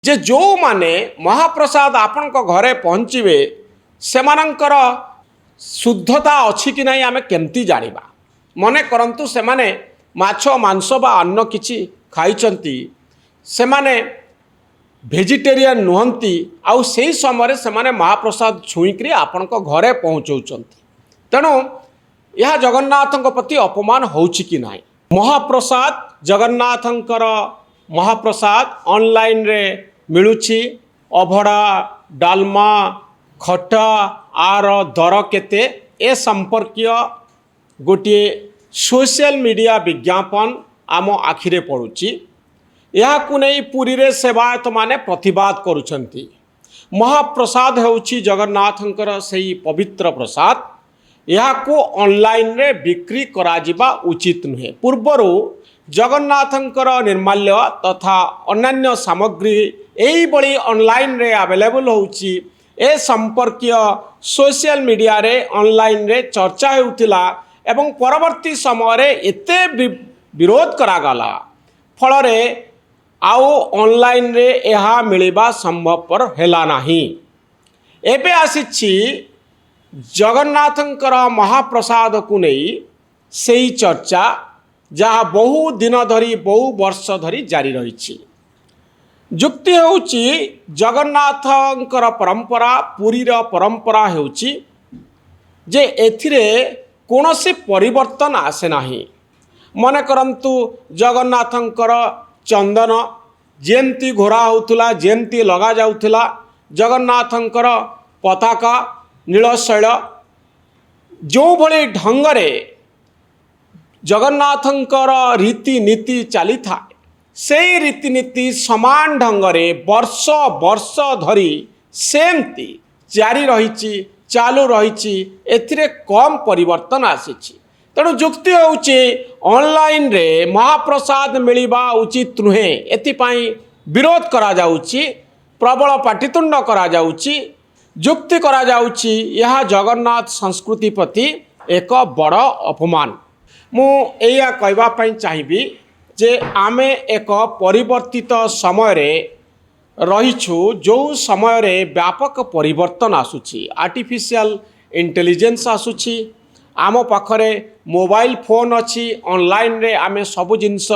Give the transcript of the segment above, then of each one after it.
जे जो माने महाप्रसाद आपण घरे पहुँचे सेमानंकर शुद्धता अच्छी कि नहीं आम केमती जानिबा। मने करंतु से माने माछ मांस बा अन्न किछि खाइचंती से माने भेजिटेरियन नुहंती आउ सेही समय से माने महाप्रसाद छुईकरी आपण घरे पहुँचौचंती। तेणु यह जगन्नाथଙ୍କ प्रति अपमान होउछि कि नाही। महाप्रसाद जगन्नाथंकर महाप्रसाद ऑनलाइन रे मिलुछि। अभड़ा डालमा खटा आर दर केते ए संपर्कीय गोटे सोशल मीडिया विज्ञापन आम आखिरे पड़ुछि। यहाकु नहीं पुरी रे सेवायत माने प्रतिवाद करुछंती। महाप्रसाद होउछि जगन्नाथंकर सही पवित्र प्रसाद। यहाकु ऑनलाइन रे बिक्री कराजिबा उचित नुहे। पूर्वरु जगन्नाथंकर निर्माल्य तथा अन्यान्य सामग्री एही बड़ी ऑनलाइन रे अवेलेबल होउछि। ए संपर्कीय सोशल मीडिया रे ऑनलाइन रे चर्चा हेउथिला एवं परवर्ती समय रे एते विरोध करागला फल रे आउ ऑनलाइन रे यह मिलिबा संभवपर हेला नाही। एबे आसीछि जगन्नाथंकर महाप्रसाद को नहीं सेही चर्चा जहाँ बहु दिन धरी बहु वर्ष धरी जारी रही। जुक्ति होउछि जगन्नाथंकर परंपरा पुरीर परंपरा होउछि जे एथिरे कोनोसी परिवर्तन आसे नाही। मने करंतु जगन्नाथंकर चंदन जेमती घोरा होउथला जेमती लगा जाउथला जगन्नाथंकर पताका नीलशैल जो भली ढंगरे जगन्नाथंकर रीतिनीति चली था से रीतिनीति समान ढंगरे वर्ष वर्ष धरी सेमती जारी रही चालू रही। एथिरे कम परिवर्तन आसीछि। तेणु जुक्ति होउछि ऑनलाइन रे महाप्रसाद मिलिबा उचित नुहे। एथिपाई विरोध करा जाउछि प्रबल पाटितुंड करा जाउछि जुक्ति करा जाउछि यह जगन्नाथ संस्कृति प्रति एक बड़ अपमान। मु एया कहबा पई चाहिबी जे आमे एक परिवर्तित समय रे रहिछु जो समय रे व्यापक परिवर्तन आसुछि। आर्टिफिशियल इंटेलिजेंस आसुछि आम पाखरे मोबाइल फोन अच्छी ऑनलाइन रे आमे सब जिनस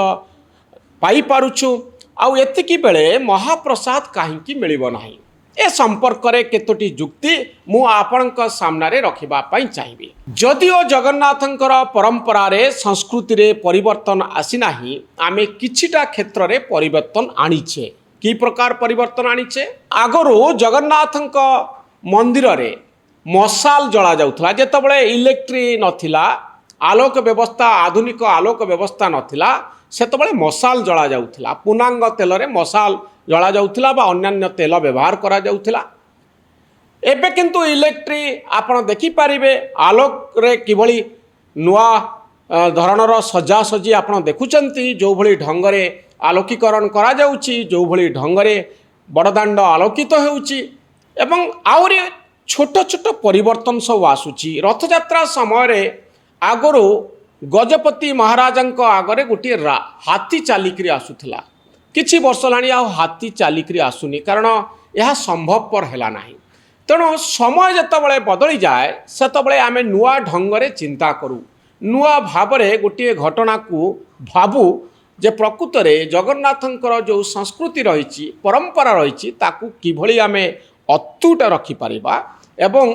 पाई पारुछु। आउ एतिकी बेले महाप्रसाद काहींकी मिलिबो नाही ए संपर्क रे केतोटी जुक्ति मु आपणक सामना रे रखिबा पई चाहिबी। जदिओ जगन्नाथंकर परंपरा रे संस्कृति रे परिवर्तन आसी नाही आमे किछिटा क्षेत्र रे परिवर्तन आनिछे। की प्रकार परिवर्तन आनिछे आगरो जगन्नाथंक मंदिर रे मशाल जला जाउथला जेतबळे इलेक्ट्रिक नथिला आलोक व्यवस्था आधुनिक आलोक व्यवस्था नथिला सेतबळे मशाल जला जाउथला। पूर्णांग तेल रे मशाल जला जाउथला बा अन्यान्य तेल व्यवहार करा जाउथला। एबे किंतु इलेक्ट्रिक आपण देखि पारिबे आलोक रे किभली नुआ धरणर सजा सजी आपण देखुचंती जो भली ढंगरे आलोकीकरण करा जाउची जो भली ढंगरे बड़दाण्ड आलोकित हेउची एवं आउरी छोट छोट परिवर्तन सब आसुची। रथयात्रा समय रे आगरो गजपति महाराजंक आगरे गोटे हाथी चालिकरी आसुथला। किछि वर्ष लाणी आ हाथी चालिकरी आसुनी कारण यह संभवपर हैला नाही। तेणु समय जेतबळे बदली जाए सेतबळे आमे नुआ ढंगरे चिंता करू नुआ भावरे गोटे घटना को भाबू जे प्रकृत रे जगन्नाथंकर जो संस्कृति रही परंपरा रही ताकू किभली आमे अतुट रखि परिबा एवं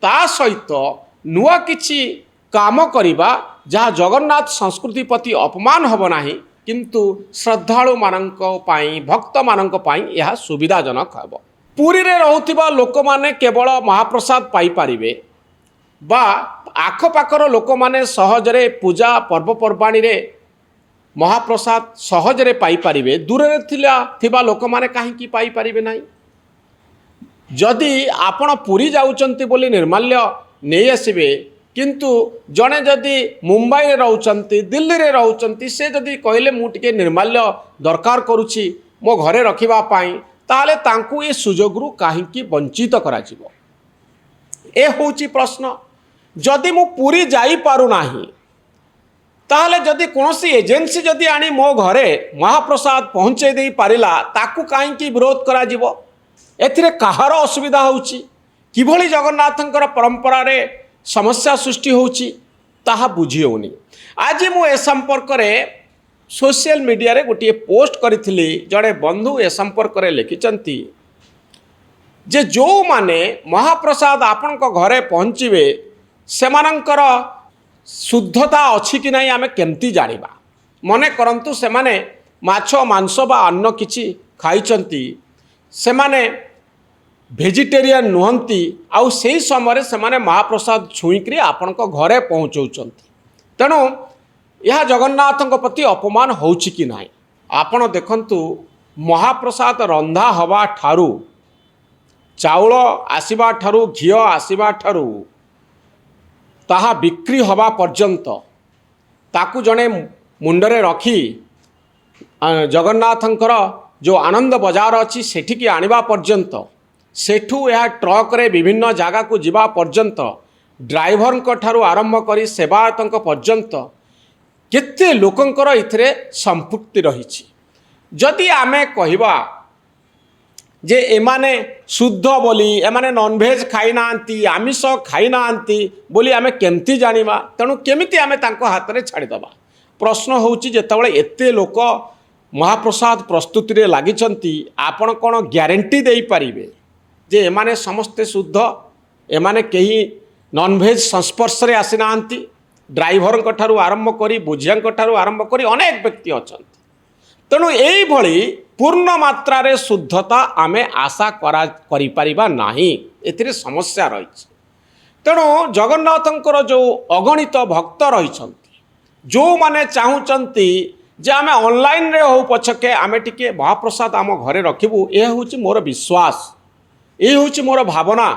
ता सहित नुआ किछि काम करिबा जहाँ जगन्नाथ संस्कृति प्रति अपमान हब नाही किंतु श्रद्धालु मानक पाई भक्त मानक पाई यह सुविधाजनक हब। पुरी रे रहुथिबा लोक माने केवल महाप्रसाद पाई पारिबे बा आखपाखर लोक माने सहजरे पूजा पर्वपर्वाणी रे महाप्रसाद सहजरे पाई पारिबे दूर रे थिबा लोक माने काहींकी पाई पारिबे नाही। जदि आपण पुरी जाउचंती बोली निर्माल्य नहीं आसबे किंतु जड़े जदि मुंबई रे रहउचंती दिल्ली रे रहउचंती से जदि कहले मु टिके निर्माल्य दरकार करूची मो घरे रखिबा पाई ताले तांकू ए सुजोगरु काहींकी वंचित कराजिबो। ए होउची प्रश्न। जदि मु पुरी जाई पारु नाही ताहले जदि कौनसी एजेंसी जदि आनी मो घरे महाप्रसाद पहुँचे दे पारिला ताकू कहीं विरोध करा जिवो एथिरे कहार असुविधा होउची किभली जगन्नाथंकर परंपरा रे समस्या सृष्टि होउची ताहा बुझी होनी। आज मु ए संपर्क रे सोशल मीडिया रे गोटे पोस्ट करिथिली जड़े बंधु ए संपर्क रे लिखिचंती जे जो माने महाप्रसाद आपण को घरे पहुँचीबे सेमानंकर शुद्धता अच्छी कि नहीं आमे केमती जानिबा। मने करंतु से माने माछ मांस बा अन्न किछि खाइचंती से माने वेजिटेरियन नुहंती आउ सेही समय से माने महाप्रसाद छुईकरी आपण को घरे पहुँचौचंती तेणु यह जगन्नाथଙ୍କ प्रति अपमान होउछि कि नाही। आपण देखंतु महाप्रसाद रंधा हवा ठारू चाउल आसीबा ठारू घी आसीबा ठारू ताहा बिक्री हवा पर्यंत ताकू जड़े मुंडरे रखी जगन्नाथंकर जो आनंद बजार अच्छी सेठिकी आनिबा पर्यंत सेठू यह ट्रक रे विभिन्न जगह को जिबा पर्यंत ड्राइवर ठारू आरंभ करी सेवायतंक पर्यंत केते लोकंकर इथिरे संपृक्ति रही। जदि आमे कहिबा जे एमाने शुद्ध बोली एमाने नॉनभेज खाई नांती आमिष खाई नांती बोली आमे केमती जानिबा तेणु केमिति आमे तांको हाथ रे छाड़ी दबा। प्रश्न होउची जेतेबेले एते लोक महाप्रसाद प्रस्तुति रे लागिचंती आपण कोन ग्यारंटी देई परिबे जे एमाने समस्ते शुद्ध एमाने केही नॉनभेज संस्पर्श रे आसी नांती ड्राइवर ठारू आरंभ करी बुझिया ठारू आरंभ करी अनेक व्यक्ति अछंती तेणु यही भली पूर्ण मात्रा रे शुद्धता आमे आशा करि परिबा नाही एथिरे समस्या रही। तेणु जगन्नाथंकर जो अगणित भक्त रही जो माने चाहूचंती जे आमे ऑनलाइन रे हो पछके आमे टिके महाप्रसाद आम घरे रखिबू यह होची मोर विश्वास ये होची मोर भावना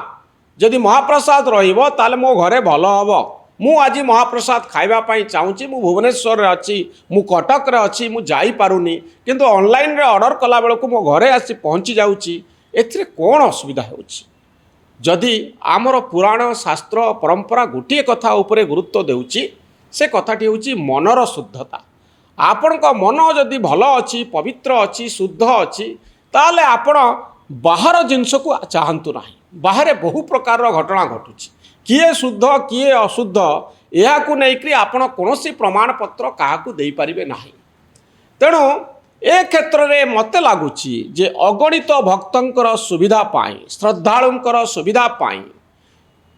जदि महाप्रसाद रहिबो ताले मो घरे भलो हबो। मु आज महाप्रसाद खाइबा पाई चाहूँगी मु भुवनेश्वर अच्छी मु कटक रे अच्छी मु जाई पारुनी किंतु ऑनलाइन रे ऑर्डर कला बेलू मो घरे आसी पहुँची जाऊँगी एथिरे कौन असुविधा होउची। जदि आमर पुराण शास्त्र परंपरा गोटे कथा उपरे गुरुत्व देउची से कथाटी होउची मनर शुद्धता। आपण को मन जदि भल अच्छी पवित्र अच्छी शुद्ध अच्छी ताले आपण बाहर जिनस को चाहतु नाही। बाहर बहु प्रकार घटना घटुची किए शुद्ध किए अशुद्ध यह नहीं आपण कौन प्रमाण पत्र क्या दे पारे ना। तेणु ए क्षेत्र में मत लगुच जे अगणित भक्तर सुविधा श्रद्धालुंकर सुविधा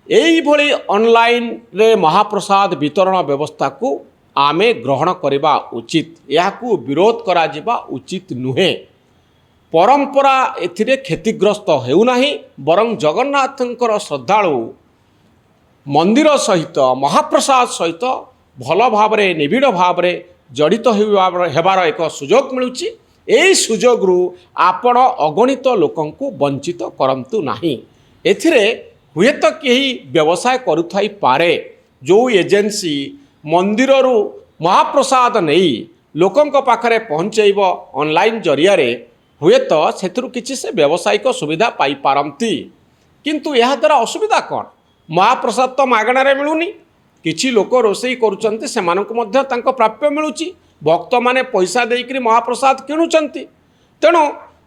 यही भली ऑनलाइन रे महाप्रसाद वितरण व्यवस्था को आमे ग्रहण करवा उचित या विरोध करा उचित नुहे। परंपरा एथिरे क्षतिग्रस्त हेउना बरं जगन्नाथंकर श्रद्धालु मंदिर सहित महाप्रसाद सहित भल भाव निबिड़ भाव जड़ित होबार एक सुजोग मिलूची। यही सुजोग रु आपण अगणित लोकंकु वंचित करंतु नाही। एथिरे हुए तो कहीं व्यवसाय करुथाई पारे जो एजेंसी मंदिर रु महाप्रसाद नहीं लोकंक पाखरे पहुँचैब ऑनलाइन जरिया हुए तो सेथुरु किछि से व्यावसायिक सुविधा पाई पारंती किंतु यह द्वारा असुविधा कौन। महाप्रसाद तो मागणारे मिलूनी किछि लोक रोषेई करुचंती सेमानंकु मध्य तांको प्राप्य मिलुची भक्त माने पैसा देइकरी महाप्रसाद किणुचंती। तेणु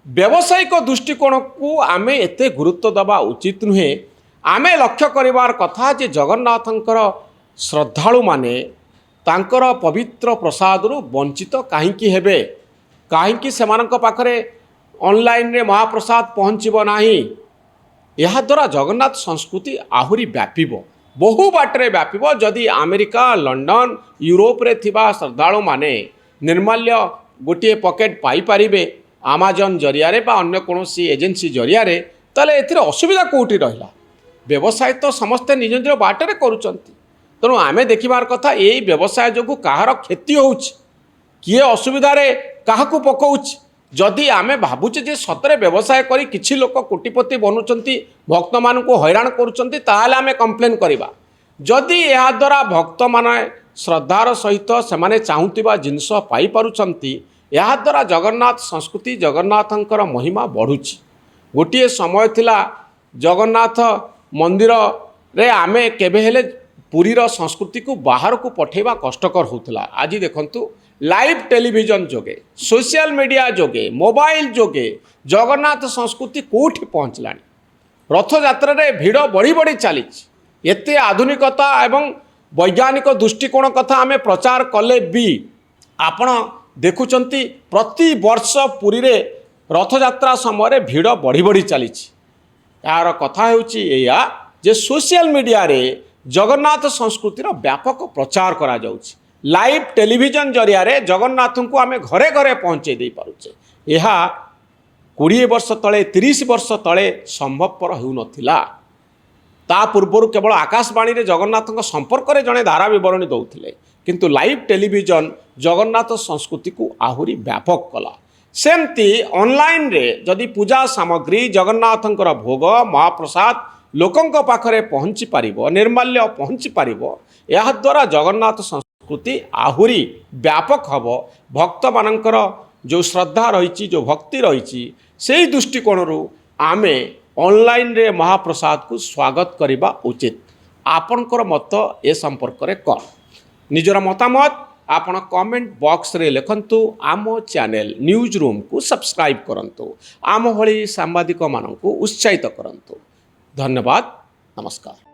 व्यावसायिक दृष्टिकोण को आमे एते गुरुत्व दबा उचित नुहे। आमे लक्ष्य करिवार कथा जे जगन्नाथंकर श्रद्धालु माने तांकर पवित्र प्रसाद रु वंचित काहींकी हेबे काहींकी सेमानंक पाखरे ऑनलाइन रे महाप्रसाद पहुँचब नाही। यह द्वारा जगन्नाथ संस्कृति आहुरी व्यापिब बहु बाटरे व्यापिब। जदि अमेरिका लंडन यूरोप रे थिबा श्रद्धालु माने निर्माल्य गोटे पकेट पाई पारिबे आमाजन जरिया रे बा अन्य कोनोसी एजेंसी जरिया रे ताले एथिरे असुविधा कोठी रहिला। व्यवसाय तो समस्ते निज निज बाटरे करूचंती तेणु आमे देखिबार कथा एई व्यवसाय जोगु काहार क्षति होउछि किए असुविधा रे काहाकू पकाउछि। जदि आमे भावुचे जे सतरे व्यवसाय करी किछि लोक कोटिपति बनुचंती भक्त मानकु हैरान करूचंती ताहाले आमे कंप्लेन करिबा। जदि या द्वारा भक्त माने श्रद्धार सहित सेमाने चाहुतिबा जिनस पाई पारुचंती या द्वारा जगन्नाथ संस्कृति जगन्नाथंकर महिमा बढ़ुची। गोटे समय थिला जगन्नाथ मंदिर रे आमे केबे हेले पुरीर संस्कृति को बाहर को पठेवा कष्टकर होता। आज देखंतु लाइव टेलीविजन जोगे सोशल मीडिया जोगे मोबाइल जोगे जगन्नाथ संस्कृति कोठी पहुँचलानी। रथ यात्रा रे भिड़ बढ़ी बढ़ी चली एते आधुनिकता एवं वैज्ञानिक दृष्टिकोण कथा आमे प्रचार कले भी आपण देखुचंती प्रति वर्ष पुरी रे रथ यात्रा समय भिड़ बढ़ी बढ़ी चली। यार कथा हेउची एया जे सोशल मीडिया रे जगन्नाथ संस्कृतिर व्यापक प्रचार करा जाउची। लाइव टेलीविजन जरिया रे जगन्नाथ को आमे घरे घरे पहुँचे दे पारुचे। यह 20 वर्ष तले 30 वर्ष तले संभवपर हेउ नथिला। ता पूर्वर केवल आकाशवाणी रे जगन्नाथ संपर्क रे जड़े धारा बरणी दौले, किंतु लाइव टेलीविजन जगन्नाथ संस्कृति को आहुरी व्यापक कला। सेमती ऑनलाइन रे जदि पूजा सामग्री जगन्नाथंकर भोग महाप्रसाद लोकंक पाखरे पहुँची पारिबो, निर्माल्य पहुँची पारिबो, यह द्वारा जगन्नाथ संस्कृति आहुरी व्यापक हबो। भक्त मानकर जो श्रद्धा रही जो भक्ति रही से दृष्टिकोण आमे ऑनलाइन रे महाप्रसाद को स्वागत करने उचित। आपणकर मत ए संपर्क रे कौन निजर मतामत आपण कमेंट बॉक्स रे लिखंतु। आम चैनल न्यूज रूम को सब्सक्राइब करंतु। आम भली सांबादिक मानक उत्साहित करंतु। धन्यवाद, नमस्कार।